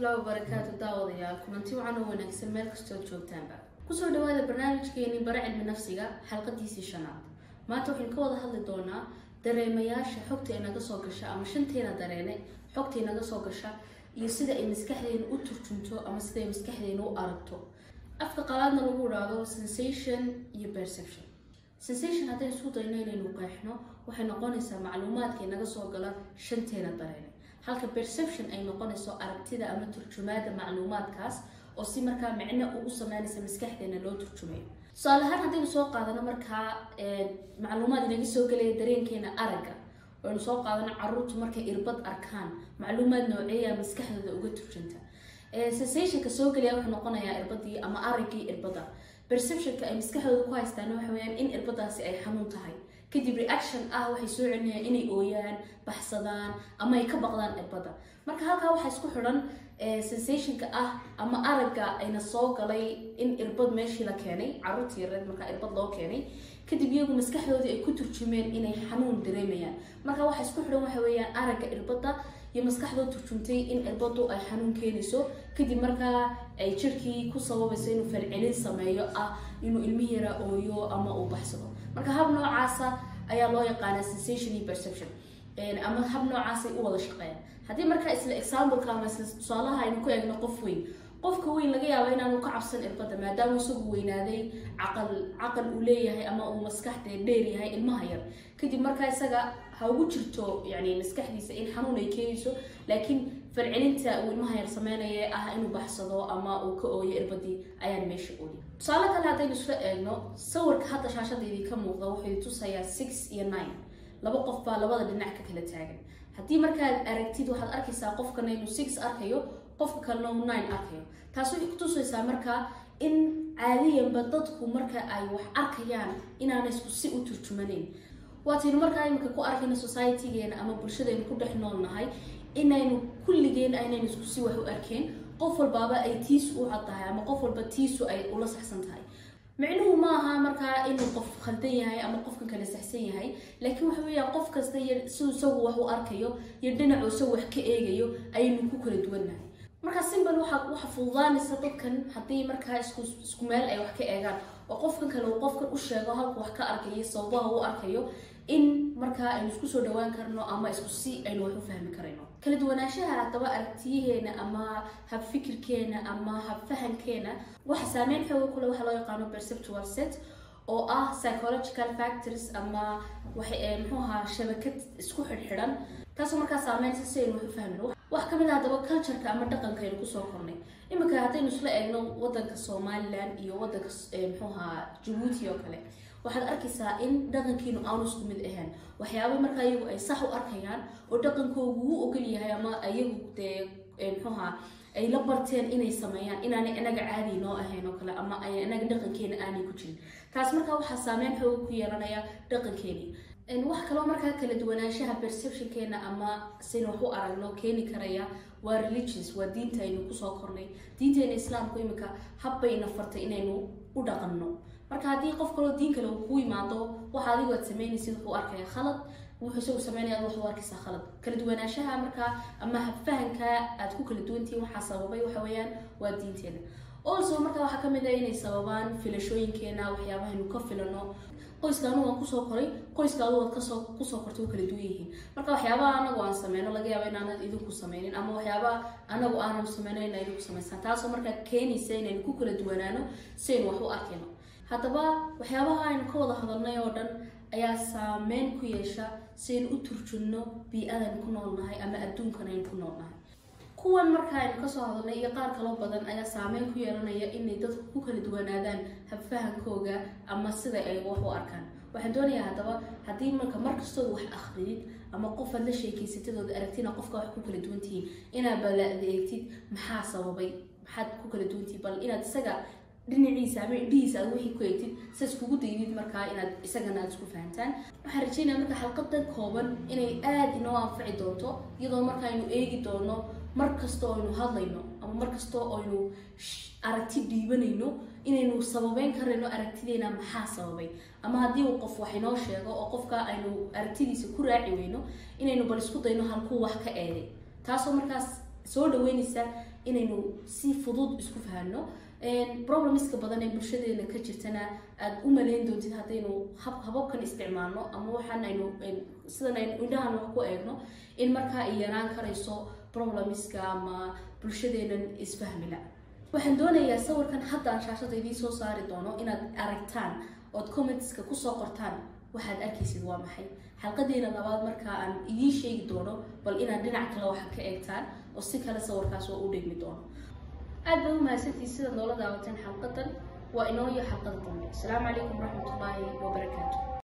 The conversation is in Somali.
الله وبركاته داوديال كنتي وعنا ونكسر ميل كستو جوجتان با كسو dhawaada barnaamijkeeni bara cilmi nafsiga xalqadiisii shanaad maanta waxaan ka wada hadli doonaa dareemayaasha xogta inaga soo gasha ama shanteena dareene xogta inaga soo gasha iyo sida ay maskaxdeena u turjunto ama sida ay maskaxdeena u aragto afka qalaadna lagu yiraahdo sensation iyo perception sensation haddii isku dayno inaynu qeexno waxay noqonaysaa macluumaadka inaga soo gala shanteena dareene halka perception ay noqonayso aragtida ama turjumaada macluumaadkaas oo si markaa micno ugu sameynaysa maskaxdeena loo turjumayo salahan hadii soo qaadano markaa macluumaad inaga soo galay dareenkeena aragga oo soo qaadano caruurtu markay irbad arkaan macluumaad nooceeya maskaxdooda uga turjunta sensation ka soo galaya wuxuu noqonayaa irbadii ama araggii irbada perception ka ay maskaxdooda ku haystaan waxa weeyaan in irbadaasi ay xanuun tahay kadib reaction waxay soo celinayaan inay ooyaan baxsadaan ama ay ka baqdaan irbada marka halka waxa isku xiran sensation ka ama aragga ayna soo galay in irbad meeshii la keenay caruurtii reed marka irbad loo keenay kadib iyagu maskaxdooda ay ku turjumeen inay xanuun dareemayaan marka waxa isku xiran waxa weeyaan aragga irbada iyo maskaxdooda turjumtay in irbadu ay xanuun keenayso kadib marka ay jirkii ku sababayso inuu falcelin sameeyo inuu ilmihi yara ooyo ama uu baxsado marka hab noocaasa ayaa loo yaqaanaa sensation iyo perception ama hab noocaas ay u wada shaqeeyaan hadii marka isla example ka ama isla tusaalaha aynu ku eegno qofka weyn laga yaabo inaanu ka cabsan irbada maadaama uu weynaaday aqal uu leeyahay ama uu maskaxda dheer yahay ilmaha yar kadib marka isaga ha ugu jirto yani maskaxdiisa in xanuun ay keenayso laakiin falcelinta uu ilmaha yar sameeynaya inuu baxsado ama uu ka ooyo irbadii ayaan meesha ooyay tusaale kale hadaynu isla eegno sawirka hadda shaashadeedii ka muuqda wuxuu tusayaa 6 iyo 9 laba qof baa labada dhinac ka kala taagan hadii markaad aragtid waxaad arkaysaa qofkan inuu 6 arkayo qofka kalena uu 9 arkayo taas waxay ku tusaysaa marka in caadiyanba dadku marka ay wax arkayaan inaanay isku si u turjumaneyn waataynu markaa imika ku arkayna society-geena ama bulshadeena ku dhex noolnahay inaynu kulligeen aynaynu isku si wax u arkeen qof walbaaba ay tiisu u caddahay ama qof walba tiisu ay ula saxsan tahay micnuhu ma aha markaa inuu qof khaldan yahay ama qofkan kale saxsan yahay laakiin waxa weeyaan qof kasta siduu isagu wax u arkayo iyo dhinacu isagu wax ka eegayo ayaynu ku kala duwannahay marka simple waxa fududaanaysa dadkan haddii markaa isku meel ay wax ka eegaan oo qofkan kale uu qofkan u sheego halku wax ka arkayo sababaha uu arkayo in markaa aynu isku soo dhawaan karno ama isku si aynu wax u fahmi karayno kala duwanaanshaha haddaba aragtiyaheena ama hab fikirkeena ama hab fahankeena waxa saameyn xoog kule waxa loo yaqaano perceptual set oo psychological factors ama waxa shabakad isku xidhan taasoo markaa saameynaysa si aynu wax u fahmino wax kamid haddaba culture-ka ama dhaqanka aynu kusoo kornay imika haddaynu isla eegno wadanka Somaliland iyo wadanka Djibouti oo kale waxaad arkaysaa in dhaqankiinu aanu isku mid ahayn waxyaabo markaa iyagu ay sax u arkayaan oo dhaqankoodu uu ogol yahay ama iyagu ay la barteen inay sameeyaan inaanay inaga caadi noo ahayn oo kale ama ay inaga dhaqankeena aanay ku jirin taas markaa waxaa saameyn xoog ku yeelanaya dhaqankeeni wax kale markaa kala duwanaanshaha perception-keena ama sin wax u aragno keeni karaya waa religions waa diinta aynu kusoo kornay diinteena islaamku imika habbayna fartay inaynu u dhaqanno marka haddii qof kaloo diin kale uu ku yimaado waxa adigu aad sameynaysid wuxuu arkaya khalad wuxuu isagu sameynaya wax u arkaysaa khalad kala duwanaanshaha markaa ama fahanka aad ku kala duwantihiin waxaa sababay waxa weeyaan waa diinteena also markaa waxaa kamid inay sababaan filashooyinkeena waxyaabahaynu ka filano qoyskaanu waan kusoo koray qoyskaadu waad kusoo kortay kala duwan yihiin marka waxyaabaha anagu aan sameyno laga yaabo inaanad idinku sameynin ama waxyaabaha anagu aanan sameynayn inay idinku sameysaan taasoo markaa keenaysa inaynu ku kala duwanaano si aynu wax u arkayno haddaba waxyaabaha aynu ka wada hadalnay oo dhan ayaa saameyn ku yeesha si aynu u turjunno bii'adan ku noolnahay ama adduunkan aynu ku noolnahay kuwan marka aynu kasoo hadalnay iyo qaar kaloo badan ayaa saameyn ku yeelanaya inay dadku ku kala duwanaadaan habfahankooga ama sida ay wax u arkaan waxaan doonayaa haddaba haddii markastooda wax akhriyid ama qof aad la sheekeysatadooda aragtina qofka wax ku kala duwantihiin inaad baladeegtid maxaa sababay maxaad ku kala duwantihiin bal inaad isaga dhinaciisa ama indhihiisa aad wixii ku eegtid saas kugu daydid markaa inaad isagana aad isku fahantaan waxaan rajaynayaa marka xalqadan kooban inay aad inoo anfici doonto iyadoo marka aynu eegi doono markastoo aynu hadlayno ama markastoo aynu aragti dhiibanayno inaynu sababeyn karayno aragtideena maxaa sababay ama haddii uu qof wax inoo sheego oo qofka aynu aragtidiisa ku raaci weyno inaynu bal isku dayno halkuu wax ka eeday taasoo markaas soo dhaweynaysa inaynu si fudud isku fahanno problemska badan ee bulshadeena ka jirtana aad u maleyn doontid haddaynu hababkan isticmaalno ama waxaan aynu sidan aynu indhahan wax ku eegno in markaa ay yaraan karayso problemska ama bulshadeenan isfahmila waxaan doonayaa sawirkan hadda aan shaashada idiin soo saari doono inaad aragtaan ood commentska kusoo qortaan waxaad arkaysid waa maxay xalqadeena labaad markaa aan idiin sheegi doono bal inaad dhinac kale waxa ka eegtaan oo si kale sawirkaas oo u dhigmi doono aad baa u mahadsantihiin sida noola daawateen xalqadan waa inoo iyo xalqada dambe asalaamu calaykum waraxmatullaahi wabarakaatu